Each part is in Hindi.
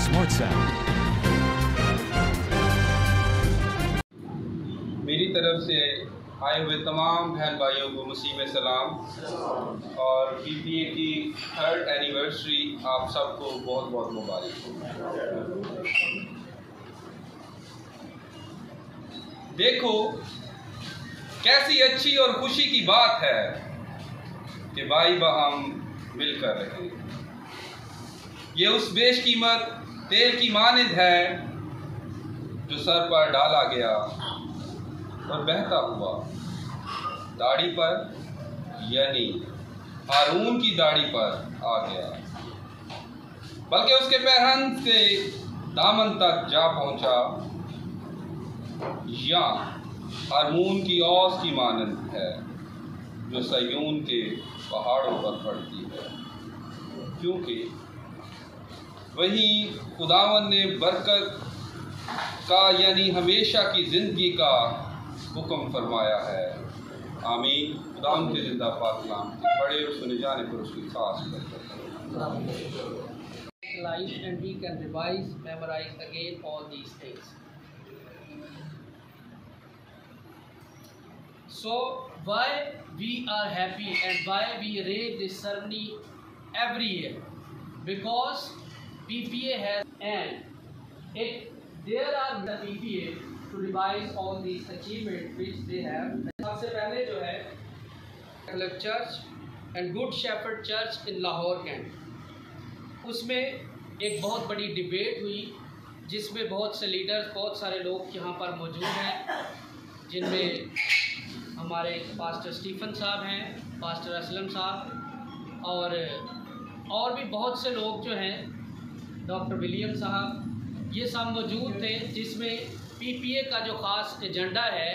Smart Sound। मेरी तरफ से आए हुए तमाम बहन भाइयों को मसीह में सलाम और पीपीए की 3rd एनिवर्सरी आप सबको बहुत बहुत मुबारक हो। देखो कैसी अच्छी और खुशी की बात है कि भाई बहम मिलकर रहे। ये उस बेशकीमत तेल की मानिंद है जो सर पर डाला गया और बहता हुआ दाढ़ी पर यानी हारून की दाढ़ी पर आ गया, बल्कि उसके पैरहन से दामन तक जा पहुंचा, या हारून की औस की मानंद है जो सयून के पहाड़ों पर पड़ती है, क्योंकि वहीं खुदावन ने बरकत का यानी हमेशा की ज़िंदगी का हुक्म फरमाया है। आमीन। खुदावन के जिंदा पाक नाम के बड़े और सुने जाने पर उसकी खास life and we can revise, memorize again all these things. So why we are happy and why we arrange this ceremony every year? Because PPA has and there are the PPA to revise all these achievements which they have. सबसे पहले जो है Catholic church and Good Shepherd church in Lahore cantt, उसमें एक बहुत बड़ी डिबेट हुई जिसमें बहुत से लीडर्स, बहुत सारे लोग यहाँ पर मौजूद हैं, जिनमें हमारे पास्टर स्टीफन साहब हैं, पास्टर असलम साहब और भी बहुत से लोग जो हैं, डॉक्टर विलियम साहब, ये सब मौजूद थे, जिसमें पीपीए का जो ख़ास एजेंडा है,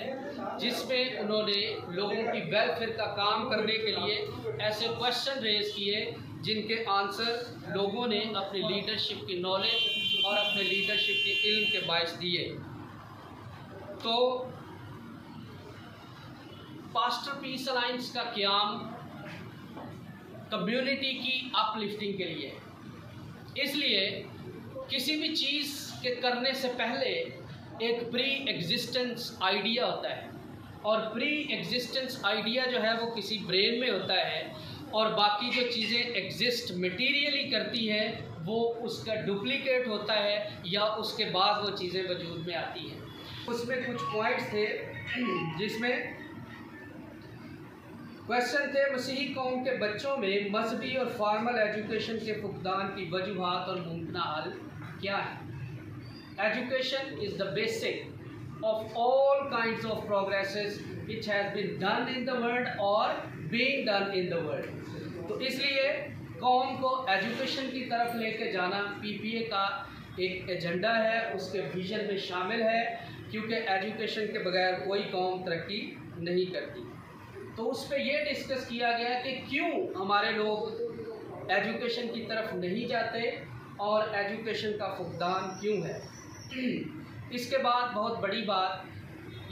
जिसमें उन्होंने लोगों की वेलफेयर का काम करने के लिए ऐसे क्वेश्चन रेज किए जिनके आंसर लोगों ने अपनी लीडरशिप की नॉलेज और अपने लीडरशिप के इल्म के बायस दिए। तो पास्टर पीस अलायंस का क़याम कम्युनिटी की अपलिफ्टिंग के लिए, इसलिए किसी भी चीज़ के करने से पहले एक प्री एग्जिस्टेंस आइडिया होता है, और प्री एग्जिस्टेंस आइडिया जो है वो किसी ब्रेन में होता है, और बाकी जो चीज़ें एग्जिस्ट मटीरियली करती है वो उसका डुप्लीकेट होता है या उसके बाद वो चीज़ें वजूद में आती हैं। उसमें कुछ पॉइंट्स थे जिसमें क्वेश्चन थे, मसीही कौम के बच्चों में मजहबी और फॉर्मल एजुकेशन के फुकदान की वजूहात और मुमकिन हल क्या है। Education is the basic of all kinds of progresses which has been done in the world or being done in the world. तो इसलिए कौम को एजुकेशन की तरफ लेके जाना पीपीए का एक एजेंडा है, उसके विजन में शामिल है, क्योंकि एजुकेशन के बगैर कोई कौम तरक्की नहीं करती। तो उस पर यह डिस्कस किया गया कि क्यों हमारे लोग एजुकेशन की तरफ नहीं जाते और एजुकेशन का फुकदान क्यों है। इसके बाद बहुत बड़ी बात,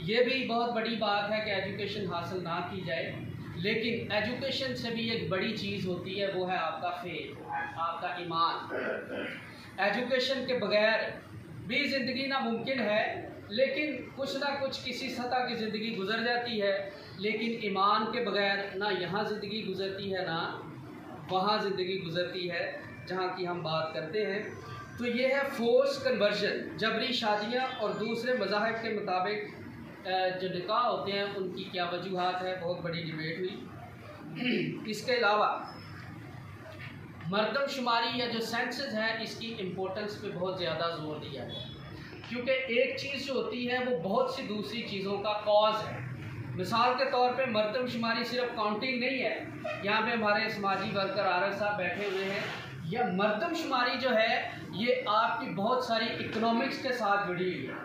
ये भी बहुत बड़ी बात है कि एजुकेशन हासिल ना की जाए, लेकिन एजुकेशन से भी एक बड़ी चीज़ होती है, वो है आपका फेथ, आपका ईमान। एजुकेशन के बगैर भी ज़िंदगी नामुमकिन है, लेकिन कुछ ना कुछ किसी सतह की ज़िंदगी गुजर जाती है, लेकिन ईमान के बगैर ना यहाँ ज़िंदगी गुजरती है ना वहाँ ज़िंदगी गुजरती है जहाँ की हम बात करते हैं। तो ये है फोर्स कन्वर्जन, जबरी शादियाँ और दूसरे मज़ाहिब के मुताबिक जो निकाह होते हैं उनकी क्या वजूहात है, बहुत बड़ी डिबेट हुई। इसके अलावा मरदमशुमारी या जो सेंसस है, इसकी इम्पोर्टेंस पे बहुत ज़्यादा जोर दिया गया, क्योंकि एक चीज़ जो होती है वो बहुत सी दूसरी चीज़ों का कॉज है। मिसाल के तौर पे मरदमशुमारी सिर्फ काउंटिंग नहीं है, यहाँ पे हमारे समाजी वर्कर आर साहब बैठे हुए हैं, यह मरदमशुमारी जो है ये आपकी बहुत सारी इकोनॉमिक्स के साथ जुड़ी हुई है,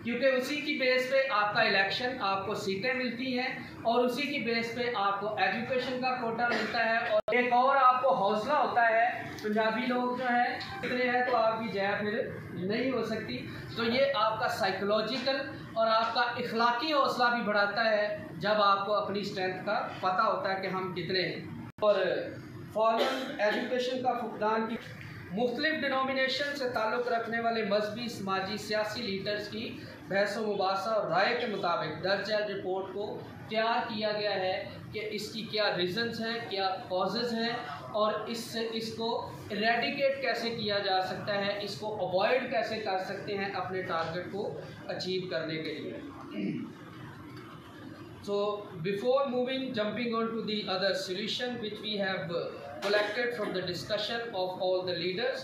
क्योंकि उसी की बेस पे आपका इलेक्शन, आपको सीटें मिलती हैं, और उसी की बेस पे आपको एजुकेशन का कोटा मिलता है, और एक और आपको हौसला होता है। पंजाबी लोग जो हैं इतने हैं तो आपकी जय फिर नहीं हो सकती, तो ये आपका साइकोलॉजिकल और आपका इखलाकी हौसला भी बढ़ाता है जब आपको अपनी स्ट्रेंथ का पता होता है कि हम कितने हैं। और फॉर्मल एजुकेशन का फुकदान की मुख्तलिफ डिनोमिनेशन से ताल्लुक़ रखने वाले मजहबी, समाजी, सियासी लीडर्स की बहस व मुबासा और राय के मुताबिक दर्ज रिपोर्ट को तैयार किया गया है कि इसकी क्या रीज़न्स हैं, क्या कॉजेज़ हैं और इसको इरेडिकेट कैसे किया जा सकता है, इसको अवॉइड कैसे कर सकते हैं अपने टारगेट को अचीव करने के लिए। So before jumping on to the other solution which we have collected from the discussion of all the leaders,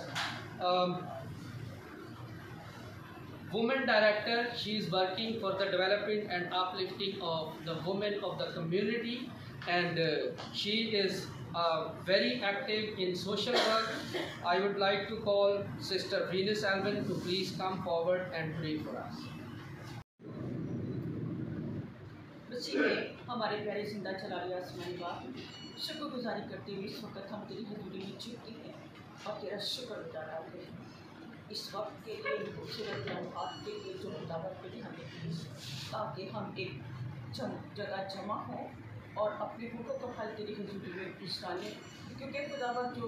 woman director, she is working for the development and uplifting of the women of the community, and she is very active in social work. I would like to call Sister Venus Alvin to please come forward and pray for us. हमारे प्यारे जिंदा चला लिया आसमानी बाप, शुक्रगुजारी करते हुए इस वक्त हम तेरी हजूरी में झुकते हैं और तेरा शुक्र अदा करते हैं इस वक्त के लिए, खूबसूरत आपके लिए जो मुताबिक के लिए हमें दी, ताकि हम एक जगह जमा हों और अपने हुक्म को हल तेरी हजूरी में पेश डालें, क्योंकि खुदावा जो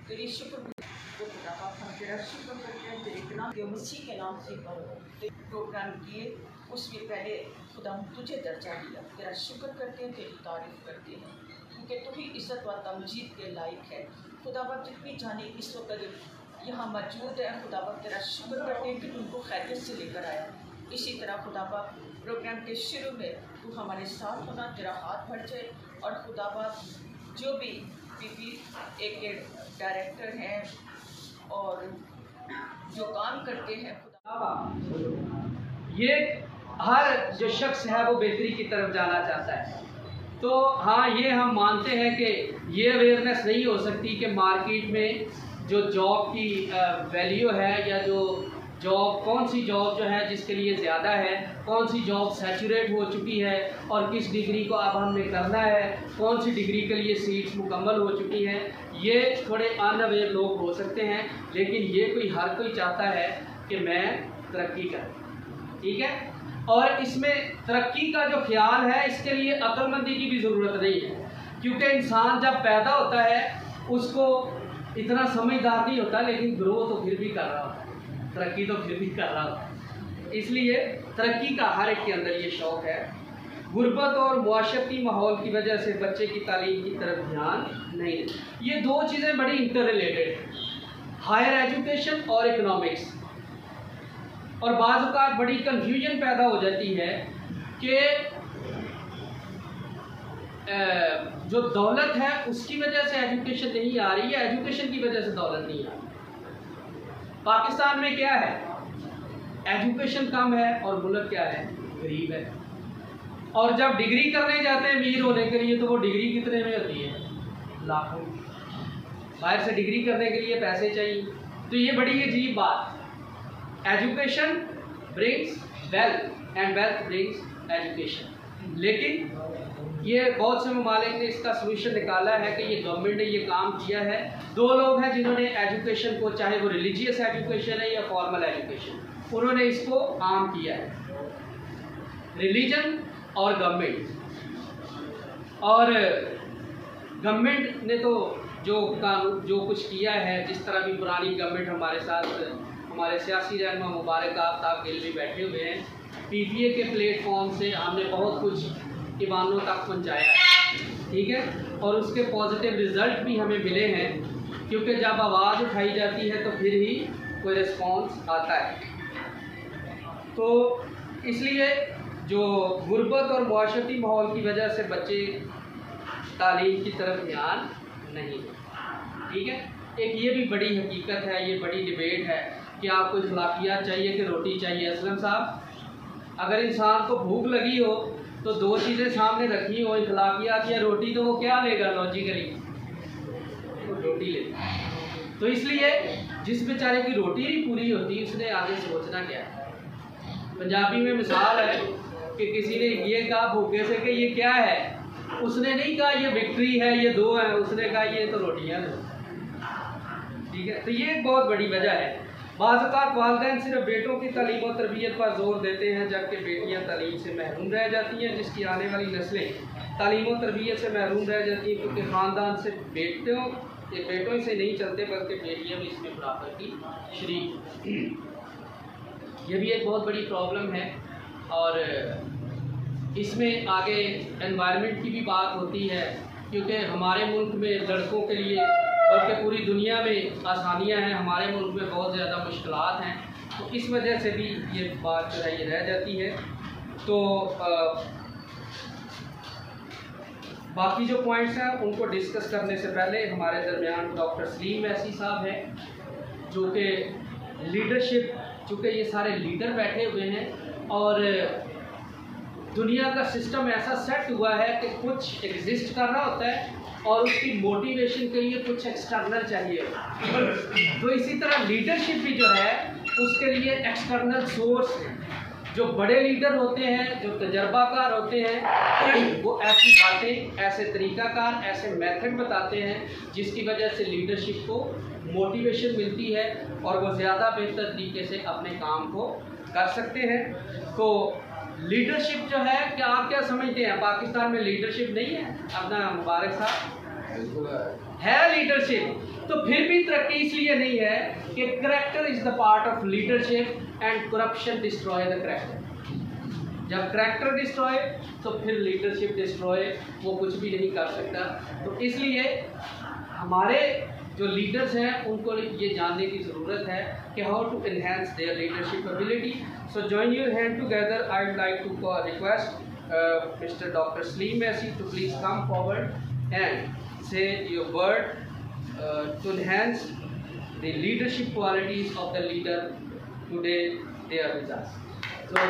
तेरी शुक्र वो खुदावा हम तेरा शुक्र करते हैं, तेरे नाम जो मसीह के नाम से प्रोग्राम किए उसमें पहले खुदा तुझे दर्जा दिया, तेरा शुक्र करते हैं, तेरी तारीफ़ करते हैं, क्योंकि तू ही इज़्ज़त व तमजीद के लायक है। खुदावंद जितनी जाने इस वक्त यहाँ मौजूद है, खुदावंद तेरा शुक्र करते हैं कि तुमको खैरियत से लेकर आया। इसी तरह खुदावंद प्रोग्राम के शुरू में तू हमारे साथ होना, तेरा हाथ बढ़ जाए, और खुदावंद जो भी बीबी एक डायरेक्टर हैं और जो काम करते हैं, ये हर जो शख्स है वो बेहतरी की तरफ जाना चाहता है। तो हाँ, ये हम मानते हैं कि ये अवेयरनेस नहीं हो सकती कि मार्केट में जो जॉब की वैल्यू है, या जो जॉब कौन सी जॉब जो है जिसके लिए ज़्यादा है, कौन सी जॉब सैचुरेट हो चुकी है और किस डिग्री को अब हमने करना है, कौन सी डिग्री के लिए सीट्स मुकम्मल हो चुकी हैं। ये थोड़े अनअवेयर लोग हो सकते हैं, लेकिन ये हर कोई चाहता है कि मैं तरक्की करूँ, ठीक है। और इसमें तरक्की का जो ख्याल है, इसके लिए अक्लमंदी की भी ज़रूरत नहीं है, क्योंकि इंसान जब पैदा होता है उसको इतना समझदार नहीं होता, लेकिन ग्रो तो फिर भी कर रहा होता है, तरक्की तो फिर भी कर रहा होता है। इसलिए तरक्की का हर एक के अंदर ये शौक़ है। गुर्बत और मुआशरती माहौल की वजह से बच्चे की तालीम की तरफ ध्यान नहीं है। ये दो चीज़ें बड़ी इंटर रिलेटेड हैं, हायर एजुकेशन और इकनॉमिक्स। और बाज़ औक़ात बड़ी कन्फ्यूजन पैदा हो जाती है कि जो दौलत है उसकी वजह से एजुकेशन नहीं आ रही है, एजुकेशन की वजह से दौलत नहीं आ रही। पाकिस्तान में क्या है, एजुकेशन कम है और मुल्क क्या है, गरीब है। और जब डिग्री करने जाते हैं अमीर होने के लिए, तो वो डिग्री कितने में होती है, लाखों। बाहर से डिग्री करने के लिए पैसे चाहिए। तो ये बड़ी अजीब बात, education brings wealth and wealth brings education. लेकिन ये बहुत से ममालिक ने इसका सोल्यूशन निकाला है कि ये गवर्नमेंट ने ये काम किया है। दो लोग हैं जिन्होंने एजुकेशन को, चाहे वो रिलीजियस एजुकेशन है या फॉर्मल एजुकेशन, उन्होंने इसको आम किया है, रिलीजन और गवर्नमेंट। और गवर्नमेंट ने तो जो कुछ किया है, जिस तरह भी पुरानी गवर्नमेंट हमारे साथ, हमारे सियासी रहनुमा मुबारक आफ्ताब गिल भी बैठे हुए हैं, PTA के प्लेटफॉर्म से हमने बहुत कुछ ईवानों तक पहुंचाया है, ठीक है। और उसके पॉजिटिव रिज़ल्ट भी हमें मिले हैं, क्योंकि जब आवाज़ उठाई जाती है तो फिर ही कोई रिस्पॉन्स आता है। तो इसलिए जो गुर्बत और मुआशरती माहौल की वजह से बच्चे तालीम की तरफ ध्यान नहीं, ठीक है। एक ये भी बड़ी हकीकत है, ये बड़ी डिबेट है कि आपको अखलाकियात चाहिए कि रोटी चाहिए। असलम साहब, अगर इंसान को भूख लगी हो तो दो चीज़ें सामने रखी हो, अखलाकियात या रोटी, तो वो क्या लेगा लॉजिकली, वो रोटी लेगा। तो इसलिए जिस बेचारे की रोटी नहीं पूरी होती, उसने आगे सोचना क्या है। पंजाबी में मिसाल है कि किसी ने ये कहा भूखे से कि ये क्या है, उसने नहीं कहा ये विक्ट्री है, ये दो है, उसने कहा ये तो रोटियाँ दो, ठीक है। तो ये एक बहुत बड़ी वजह है। बाज़ औक़ात वालिदैन सिर्फ बेटों की तालीम और तरबियत पर जोर देते हैं, जबकि बेटियां तालीम से महरूम रह जाती हैं, जिसकी आने वाली नस्लें तालीम और तरबियत से महरूम रह जाती हैं, क्योंकि ख़ानदान से बेटों ये बेटों से नहीं चलते बल्कि बेटियां भी इसमें बराबर की शरीक। ये भी एक बहुत बड़ी प्रॉब्लम है और इसमें आगे एनवायरनमेंट की भी बात होती है, क्योंकि हमारे मुल्क में लड़कों के लिए बल्कि पूरी दुनिया में आसानियां हैं, हमारे मुल्क में बहुत ज़्यादा मुश्किलात हैं, तो इस वजह से भी ये बात जो है ये रह जाती है। तो बाकी जो पॉइंट्स हैं उनको डिस्कस करने से पहले हमारे दरमियान डॉक्टर सलीम मैसी साहब हैं, जो कि लीडरशिप, चूँकि ये सारे लीडर बैठे हुए हैं और दुनिया का सिस्टम ऐसा सेट हुआ है कि कुछ एग्जिस्ट कर रहा होता है और उसकी मोटिवेशन के लिए कुछ एक्सटर्नल चाहिए। तो इसी तरह लीडरशिप भी जो है उसके लिए एक्सटर्नल सोर्स है। जो बड़े लीडर होते हैं, जो तजर्बाकार होते हैं, वो ऐसी बातें, ऐसे तरीक़ाकार, ऐसे मेथड बताते हैं जिसकी वजह से लीडरशिप को मोटिवेशन मिलती है और वो ज़्यादा बेहतर तरीके से अपने काम को कर सकते हैं। तो लीडरशिप जो है, क्या आप क्या समझते हैं, पाकिस्तान में लीडरशिप नहीं है? अपना मुबारक साहब है लीडरशिप, तो फिर भी तरक्की इसलिए नहीं है कि character is the part of leadership and corruption destroy the character. जब करेक्टर डिस्ट्रॉय तो फिर लीडरशिप डिस्ट्रॉय, वो कुछ भी नहीं कर सकता। तो इसलिए हमारे जो लीडर्स हैं उनको ये जानने की ज़रूरत है कि how to enhance their leadership ability. So join your hand together. I would like to request mister doctor Salim Massey to please come forward and say your word to enhance the leadership qualities of the leader today they are with us. So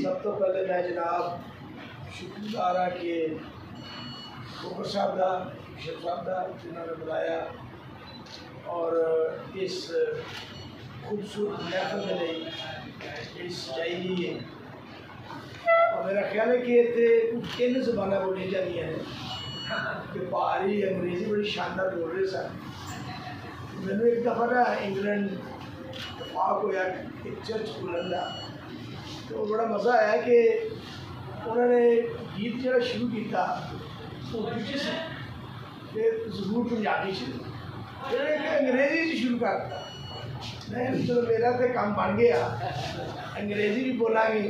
सब तो पहले मैं जनाब शुक्रगुजार कि गोबर साहब का, शेख साहब का जिन्होंने बुलाया और इस खूबसूरत महफिल के लिए इस चाहिए। और मेरा ख्याल है कि इतने तीन ज़बाना बोली जाती हैं कि बाहरी अंग्रेज़ी बड़ी शानदार बोल रहे सन। मैंने एक दफ़ा ना इंग्लैंड वहाँ को यार एक चर्च बुलंदा, तो बड़ा मज़ा आया कि उन्होंने गीत जरा शुरू किया उर्दू से, फिर ज़रूर पंजाबी से, फिर अंग्रेज़ी से शुरू करता। मैं चलो मेरा तो काम बन गया, अंग्रेज़ी भी बोलांगे,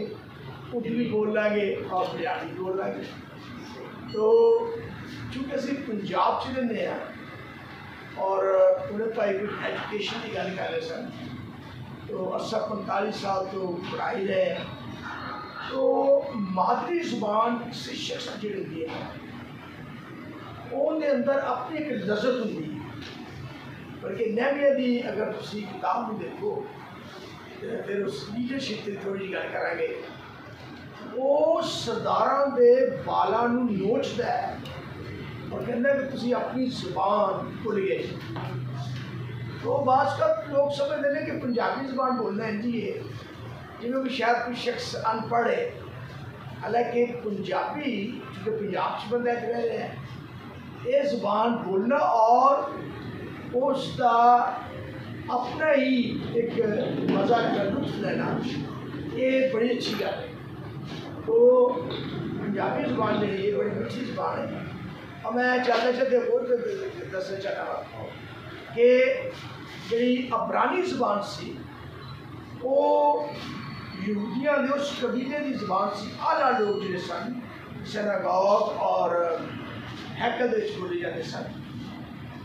उर्दू भी बोल लेंगे और पंजाबी भी बोल लेंगे। तो चूँकि असी पंजाब च रहने हैं और उन्हें भाई कुछ एजुकेशन की गल कर रहे सन, तो असा 45 साल तो पढ़ाई रहे हैं। तो मादरी जुबान से शख्स जी होंगी है उनके अंदर अपनी एक लज़त होंगी, बल्कि नहमिया की अगर तुम किताब में देखो तो फिर उस लीडरशिप की थोड़ी गल करेंगे। वो सरदारां दे बालां नूं नोचदा है और कहता है कि तुसी अपनी जुबान भुल गए। तो बाज़ का लोग समझते हैं कि पंजाबी जुबान बोलना इंजी है जिन्हों भी शायद कोई शख्स अनपढ़ है, हालांकि पंजाबी जो पंजाब से बंदा रह रहे हैं, ये जुबान बोलना और उसका अपना ही एक मज़ा का लुत्फ लेना, ये बड़ी अच्छी गल है। तो पंजाबी जुबान जी ये बड़ी मीठी जुबान है। और मैं चाहता चाहते और दसना चाहता कि जी अबरानी जुबान सी वो यहूदियों के उस कबीले की जुबान सी। आला लोग जो सन सिनागॉग और हैकल बोले जाते सन।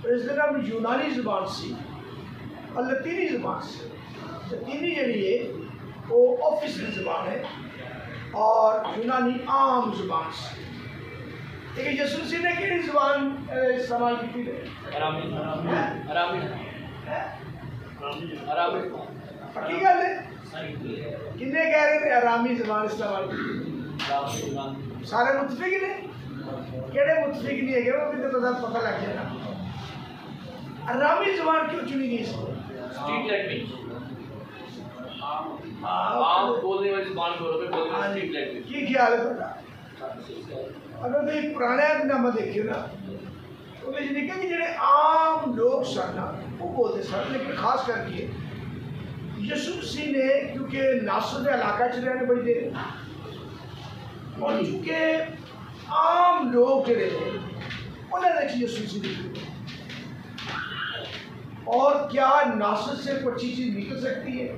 तो इस तरह यूनानी जुबान सी और लतीनी जुबान से। लतीनी जी है वो ऑफिशियल जुबान है और यूनानी आम जुबान से। लेकिन यसू मसीह ने किहड़ी जुबान इस्तेमाल की थी? पक्की गल है? किन्ने कह रहे थे आरामी जुबान इस्तेमाल की? सारे मुतफिक ने? केड़े मुतफिक नहीं है वो भी तो पता लग जाएगा। आरामी जुबान क्यों चुनी गई इसको? स्ट्रीट लैंग्वेज, आप बोलने वाली जुबान बोलोगे, बोलने वाली स्ट्रीट लैंग्वेज। की ख्याल है ਤੁਹਾਡਾ? अगर तो पुराने नामा देखिए ना तो निकल कि जो आम लोग सन वो बोलते सन, लेकिन खास करके यसू मसीह ने क्योंकि नासर के इलाका च रहने बड़ी देर और चूंकि आम लोग जड़े उन्होंने यसू मसीह और क्या नासत से कोई अच्छी चीज़ निकल सकती है?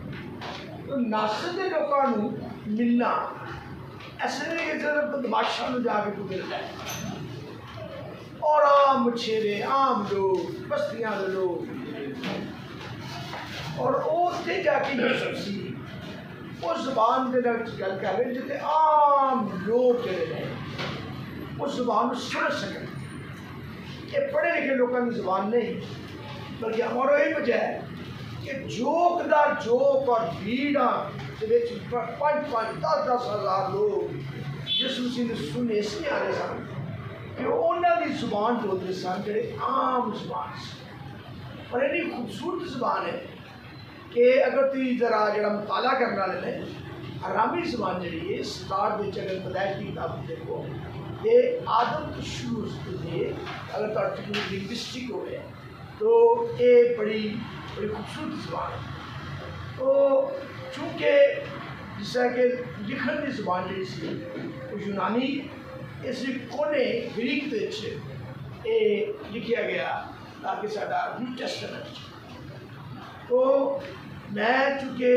तो नासत के लोगों को मिलना ऐसे नहीं कि जब बदमाशा में जाके को मिलता है, और आम मछेरे आम लोग बस्तियां के लोग और उत्थे जाके यसू मसीह उस जबान के गल कर रहे जिते आम लोग जड़े ने उस जबान को समझ सकें। ये पढ़े लिखे लोगों की जबान नहीं, बल्कि हमारा यही वजह है कि जोकदार जोक और भीड़ा के 5-10 हज़ार लोग यसू मसीह ने सुने इसलिए आ रहे सन कि उन्होंने जुबान बोलते सन जो आम जुबान से, और इतनी खूबसूरत जुबान है कि अगर तुम जरा जरा मुताला करने वाले ने आरामी जुबान जी है स्टार्ट में अगर पैदाइश की किताब देखो ये आदम तो शुरू होती है, अगर तो लिंग्विस्टिक हो गया तो ये बड़ी बड़ी खूबसूरत जुबान है। तो चूँकि जिस तरह के लिखन की जुबान जी सी वो यूनानी इस कोने ग्रीक ये लिखा गया ताकि साडा न्यू टेस्टामेंट। तो मैं चूँकि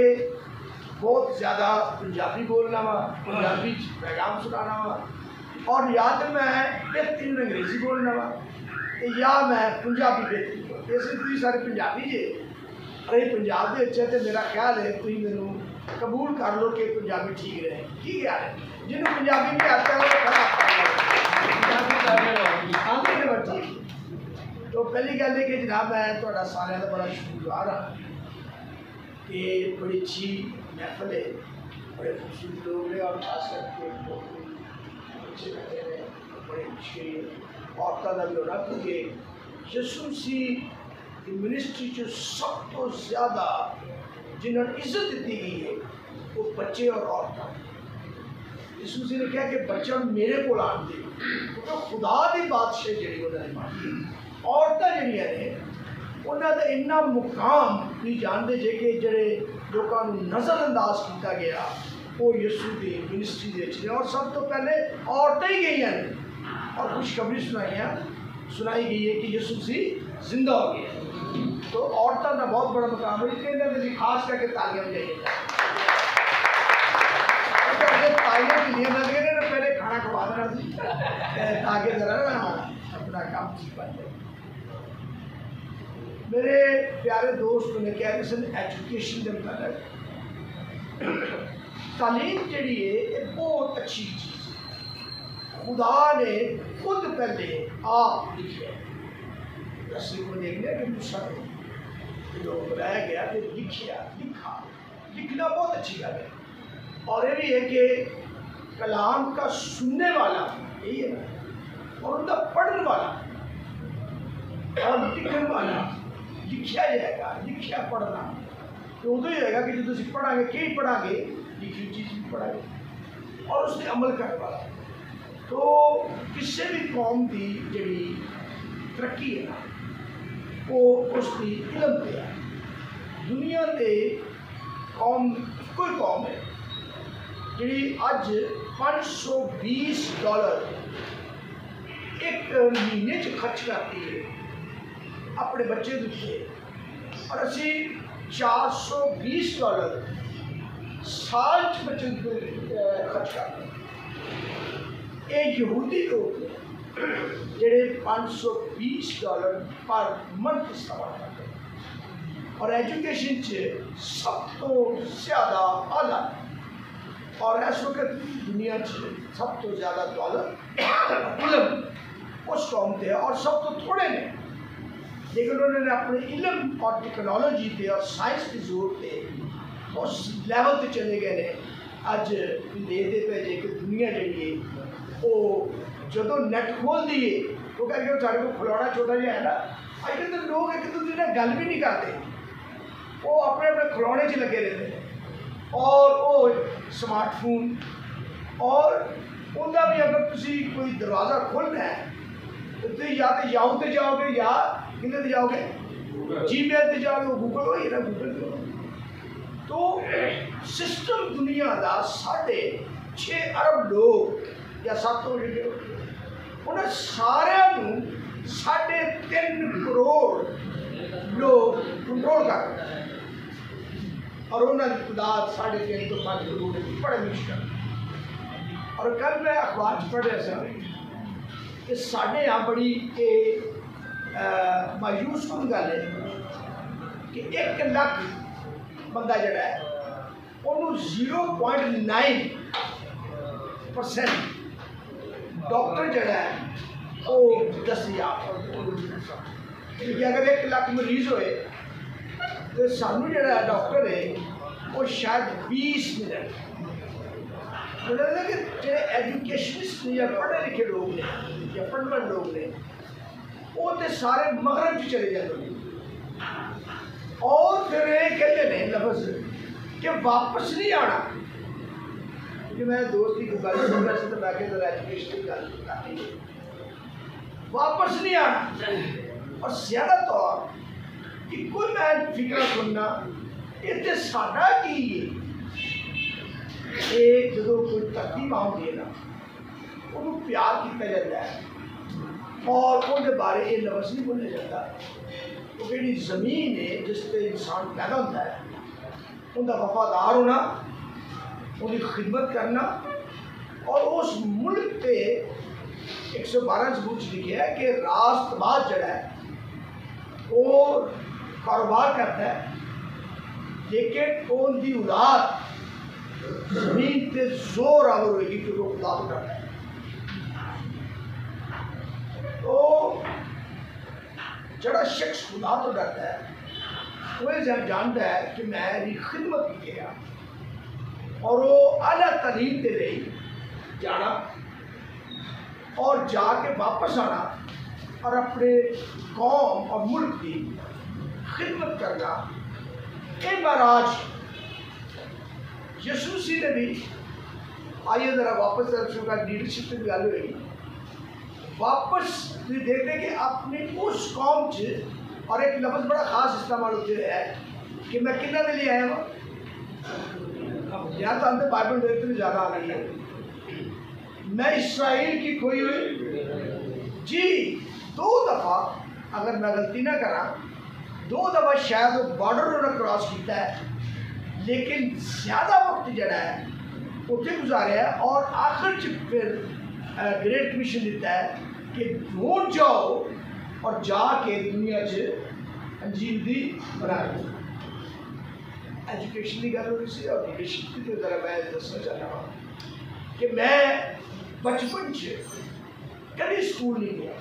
बहुत ज़्यादा पंजाबी बोलना वा, पंजाबी पैगाम सुनाना वा, और या तो मैं बेहतरीन अंग्रेज़ी बोलना वा या मैं पंजाबी बेहतरीन, इसलिए तुम सारे पंजाबी जे अरे पंजाब के अच्छे तो मेरा ख्याल है तुम मैनू कबूल कर लो कि पंजाबी ठीक रहे। ठीक है, जिन्होंने पंजाबी नहीं आता है वो खड़ा ठीक। तो पहली गल है कि जनाब मैं थोड़ा सारे का बड़ा शुक्रगुजार हाँ कि बड़ी अच्छी महफल है, बड़े खूबसूरत लोग ने और खास करके बच्चे बैठे हैं बड़े अच्छे औरतों का भी होना, क्योंकि यसू मसीह की मिनिस्ट्री जो सब तो ज़्यादा जिन्होंने इज्जत दी गई है वो बच्चे और औरतें। यसू मसीह ने कहा कि बच्चा मेरे को आन दे, तो खुदा की बादशाह जी उन्होंने मानी। औरतें जड़ियाँ ने उन्होंने इन्ना मुकाम नहीं जानते जे कि जोड़े लोगों नज़रअंदाज किया गया वो यसू की मिनिस्ट्री के, और सब तो पहले औरतें ही गई हैं और खुशखबरी सुनाई गई है कि यसू मसीह जिंदा हो गया। तो औरतों का बहुत बड़ा मुकाम है, इसलिए खास करके तालियां बजाइए तालियां के लिए लगे ना पहले खाना खवा देना ताकि जरा ना अपना काम ठीक बन जाए। मेरे प्यारे दोस्त ने क्या एजुकेशन के मतलब तालीम जी है ये बहुत अच्छी चीज़ है, खुदा ने खुद पहले आप लिखे रस्सी को देख लिया कि दूसरा जो बताया गया कि लिखना बहुत अच्छी बात है। और ये भी है कि कलाम का सुनने वाला यही है ना, और उनका पढ़ने वाला और लिखने वाला लिखा जाएगा, लिखा पढ़ना तो उदो ही होगा कि जो तुम पढ़ांगे कि पढ़ांगे लिखी चीज़ भी पढ़ांगे और उसने अमल करने वाला। तो किसी भी कौम की जी तरक्की है ना वो उसकी इलम पे है। दुनिया के कौम कोई कौम है जी अज $520 एक महीने खर्च करती है अपने बच्चे के, और असी $420 साल बच्चे खर्च करते हैं। ये यहूदी लोग जोड़े $520 पर मंथ इस्तेमाल करते हैं और एजुकेशन सब तो ज़्यादा आला, और इस वक्त दुनिया सब तो ज़्यादा दौलत इलम उस कौम से और सब तो थोड़े ने, लेकिन उन्होंने अपने इलम और टेक्नोलॉजी पे और साइंस की जोर पे उस लेवल पे चले गए ने। अज देखते पे जे कि दुनिया जी वो जो नेट खोल दिए तो क्या सारे को खिलौना छोटा जहा है ना, अजकल तो लोग एक दूसरे ने गल भी नहीं करते, वो अपने अपने खिलौने च लगे रहते हैं और वो स्मार्टफोन, और उनका भी अगर तुम कोई दरवाज़ा खोलना है तो तुम या तो याहू ते जाओगे या किधर ते जाओगे, जीमेल ते जाओगे, गूगल हो ना गूगल। तो सिस्टम दुनिया का 6.5 अरब लोग या 7 बजे उन्हें सारे 3.5 करोड़ लोग कंट्रोल कर रहे हैं और उन्होंने तादाद 3.5 तो 5 करोड़ बड़े मुश्किल। और कल मैं अखबार पढ़ रहा था कि साढ़े यहाँ बड़ी मायूस कुन गल है कि 1 लाख बंदा जड़ा है उन्होंने 0.9% डॉक्टर जड़ा है वो दसिया कि अगर 1 लाख मरीज होए तो सानू जड़ा डॉक्टर है वो शायद 20 मिनट मतलब कि जो एजुकेशनिस्ट या पढ़े लिखे लोग ने या पढ़ने लोग ने वो तो सारे मगरब चले जाते हैं और फिर ये कहते हैं लफ्ज कि वापस नहीं आना। कि मैं दोस्त की गल सुन रहा था तो मैं कहता एजुकेशन की गल वापस नहीं आना और ज्यादा तौर कि कोई मैं फिक्र सुनना इतने साडा की जो कोई तरकीब आती है ना उन्होंने प्यार किया जाता है और उनके बारे ये लफ्ज़ नहीं बोला जाता क्योंकि जी जमीन है जिस पर इंसान पैदा होता है उनका वफादार होना उनकी खिदमत करना और उस मुल्क पे 112 सबूत लिखे है कि राष्ट्रवाद जड़ा है वो कारोबार करता है लेकिन उनकी औलाद जमीन पे जोर आवर होगी क्योंकि वो खुदा को डरता है। तो जड़ा शख्स खुदा तो डरता है वो जानता है कि मेरी खिदमत किया और वो आला तालीम के लिए जाना और जाके वापस आना और अपने कौम और मुल्क की खिदमत करना। एक बार आज यसू मसीह ने भी आइए ज़रा वापस का लीडरशिप की गल हुई वापस देखते कि अपनी उस कौम च और एक लफ्ज़ बड़ा खास इस्तेमाल होते है कि मैं किन्ना दे लिए आया हूँ या तो अंदर बाइबल में इतनी ज़्यादा आ गई है मैं इसराइल की खोई हुई जी 2 दफ़ा अगर मैं गलती ना करा 2 दफ़ा शायद वो बॉर्डर उन्होंने क्रॉस किया है लेकिन ज़्यादा वक्त जड़ा है उत्थे गुजारे और आखिर फिर ग्रेट मिशन दिता है कि ढूंढ जाओ और जाके दुनिया च अंजील दी बनाओ। एजुकेशन की गल हो रही और लीडरशिप की जरा मैं दसना चाहता हूँ कि मैं बचपन कभी स्कूल नहीं गया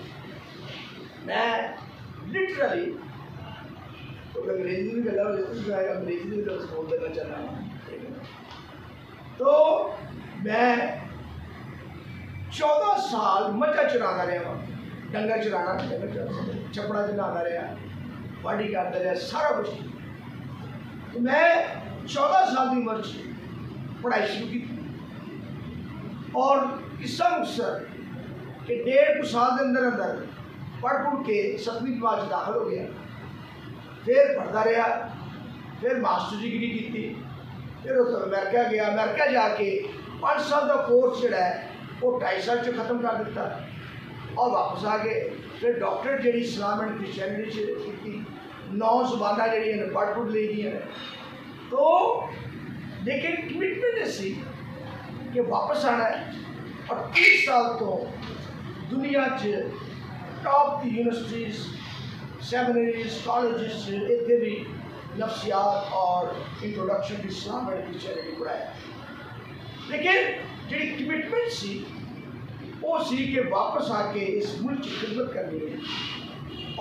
मैं लिटरली तो अंग्रेजी में गला हो जाती मैं अंग्रेजी में लफ्ज़ बोल देना चाहता हूँ। तो मैं 14 साल मक्का चुराना रहा डंगर चुराना छपड़ा चलाना रहा वाड़ी करता रहा सारा कुछ। तो मैं 14 साल की उम्र पढ़ाई शुरू की और किस्सा मुक्सर कि 1.5 साल के अंदर अंदर पढ़ के 7वीं क्लास दाखिल हो गया फिर पढ़ता रहा फिर मास्टर डिग्री की फिर उस अमेरिका गया अमेरिका जाके 5 साल का कोर्स जोड़ा है वो 2.5 साल खत्म कर दिता और वापस आ गए फिर doctorate ji Islam and Christianity की 9 ज़बाना जी पढ़ ले दी तो लेकिन कमिटमेंट ऐसी कि वापस आना है और 30 साल तो दुनिया टॉप की यूनिवर्सिटीज़ सेमिनरीज कॉलेजेस इतने भी नफ्सियात और introduction to Islam and Christianity पढ़ाया लेकिन जी कमिटमेंट सी वो सी कि वापस आके इस मुल्क की खिदमत करनी है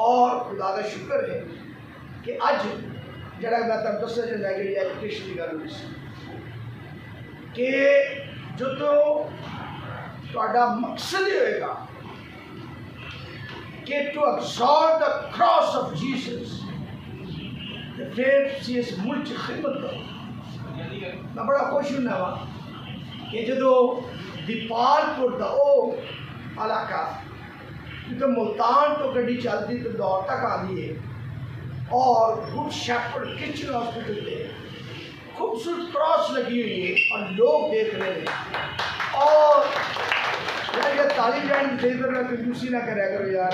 और खुदा का शुक्र है कि अज जरा मैं तुम दस जी एजुकेशन की गल हुई कि जो तो मकसद ही होएगा कि to absorb the cross of Jesus फिर सी इस मुल्क की खिदमत करो। मैं बड़ा खुश होना वा कि जो दीपालपुर का वो इलाका जो मुल्तान तो गड्डी चलती तो दौड़ तक आती है और गुड शेफर्ड किचन हॉस्पिटल पे खूबसूरत क्रॉस लगी हुई है और लोग देख रहे हैं और यार ये ताली जान दे दो ना, कंजूसी ना कराया करो यार।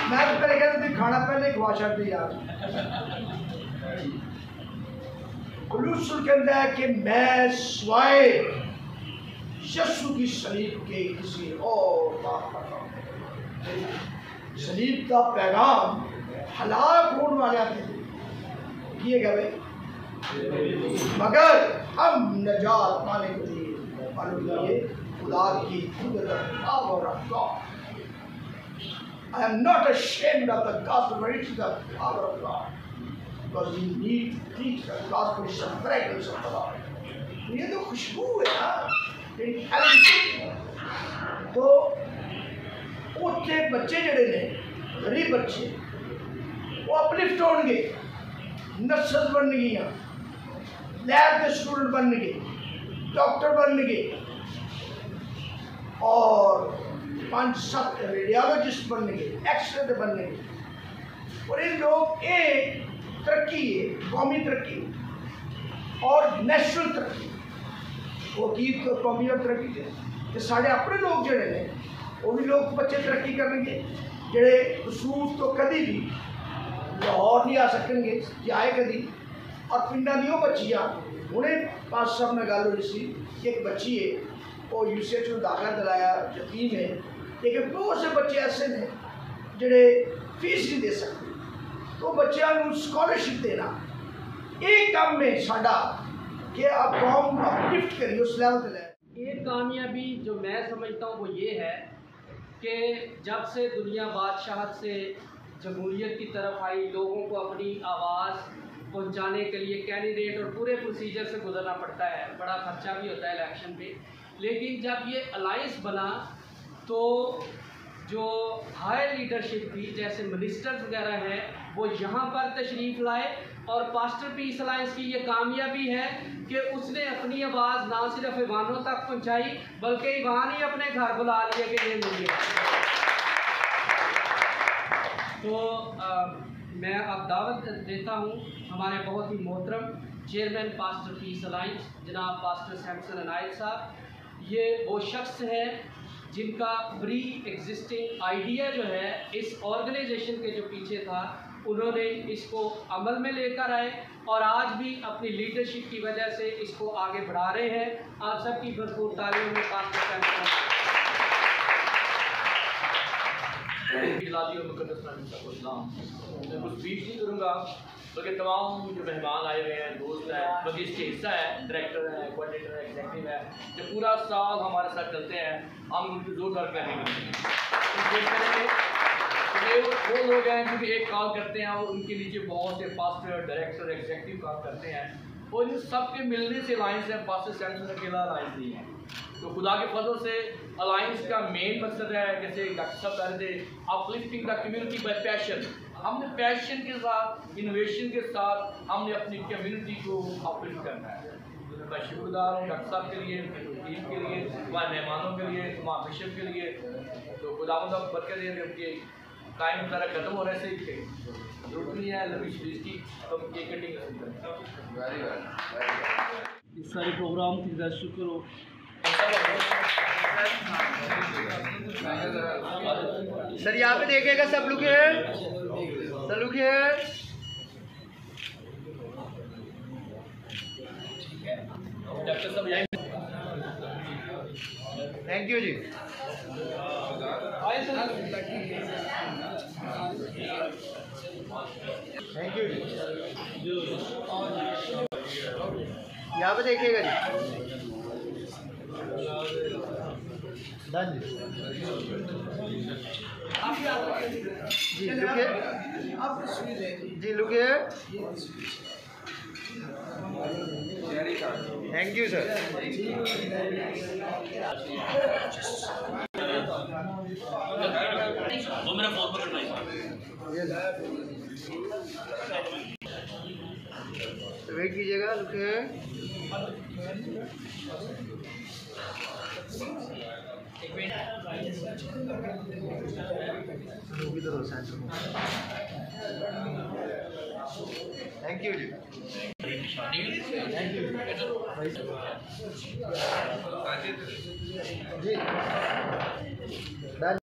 मैं तो पहले कहता थी खाना पहले खवा छाती यार। कुलूसुल कहता है कि मैं स्वाए यीशु की सलीब के किसी और बात करता हूँ। सलीब का पैगाम हलाक होने वाले किए गए, मगर हम नजात पाने के लिए मालूम ये खुदा की power of God. I am not ashamed of the gospel, but it is the power of God. Because we need to teach the gospel is the fragrance of the Lord. ये तो खुशबू है ना, तो उत्थे बच्चे जड़े ने गरीब बच्चे वो अपलिफ्ट होंगे, नर्सेस बन गई, लैब के स्टूडेंट बन गए, डॉक्टर बन गए और 5-7 रेडियोलॉजिस्ट बन गए, एक्सरे बन गए। और इन लोग एक तरक्की है, कौमी तरक्की और नेशनल तरक्की, वो की तो कौमी और तरक्की थे। साढ़े अपने लोग जड़े ने वो भी लोग बच्चे तरक्की करेंगे, जड़े खसूस तो कभी भी लाहौर नहीं आ सकेंगे जाए कभी। और पिंडा दी बच्चियाँ हूँ पास साहब ने गल हुई सी कि एक बच्ची है वो UCH में दाखिला दिलाया, यकीन है, लेकिन बहुत से बच्चे ऐसे ने जड़े फीस नहीं दे सकते, तो बच्चों को स्कॉलरशिप देना एक काम में साडा कि आप कौम अपलिफ्ट करिए उस लेवल पे ले। एक कामयाबी जो मैं समझता हूँ वो ये है कि जब से दुनिया बादशाहत से जमहूरियत की तरफ आई, लोगों को अपनी आवाज़ पहुंचाने के लिए कैंडिडेट और पूरे प्रोसीजर से गुजरना पड़ता है, बड़ा खर्चा भी होता है इलेक्शन पे। लेकिन जब ये अलाइंस बना तो जो हाई लीडरशिप थी, जैसे मिनिस्टर्स वगैरह हैं, वो यहाँ पर तशरीफ़ लाए। और पास्टर पीस अलायंस की ये कामयाबी है कि उसने अपनी आवाज़ ना सिर्फ ईवानों तक पहुँचाई, बल्कि ईवान ही अपने घर बुला लिए कि ये मिलिए। तो मैं अब दावत देता हूँ हमारे बहुत ही मोहतरम चेयरमैन पास्टर पीस अलायंस जनाब पास्टर सैमसन अनायत साहब। ये वो शख्स है जिनका प्री एग्जिस्टिंग आइडिया जो है इस ऑर्गेनाइजेशन के जो पीछे था, उन्होंने इसको अमल में लेकर आए और आज भी अपनी लीडरशिप की वजह से इसको आगे बढ़ा रहे हैं। आप सबकी भरपूर तालियों में पास्टर सैमसन मैं कुछ स्पीच नहीं करूँगा, बल्कि तमाम जो मेहमान आए हुए हैं, दोस्त हैं, बल्कि इसके हिस्सा है, डायरेक्टर है, कोऑर्डिनेटर है, एग्जीक्यूटिव है, जो पूरा साल हमारे साथ चलते हैं, हम उनकी जोरदार प्लानिंग करेंगे। वो लोग हैं क्योंकि एक काम करते हैं और उनके नीचे बहुत से पास्टर, डायरेक्टर, एग्जीक्यूटिव काम करते हैं, और इन सब के मिलने से अलायंस है। पास्टर सैमसन अकेला अलायंस नहीं है। तो खुदा के फजल से अलायंस का मेन मकसद है, जैसे डॉक्टर साहब कह रहे थे, uplifting the community bye passion. हमने पैशन के साथ, इनोवेशन के साथ हमने अपनी कम्युनिटी को अपलिफ्ट करना है। मैं शुक्रगुजार हूँ डॉक्टर साहब के लिए, टीम के लिए, हमारे मेहमानों के लिए, हमारे बिशप के लिए। तो खुदा बरकत दे, उनके टाइम सारा खत्म होने से जरूरत नहीं है लंबी शरीर की, तो हम केक कटिंग इस सारे प्रोग्राम की वजह से करो। सर यहाँ पे देखिएगा, सब लोग हैं, सब लोग हैं। डॉक्टर साहब थैंक यू जी। थैंक यू जी। यहाँ पे देखिएगा जी। जी लुके, जी लुके। Thank you sir. वो मेरा फोन पकड़ना वेट कीजिएगा, लुके। इधर हो थैंक यू जी। जी।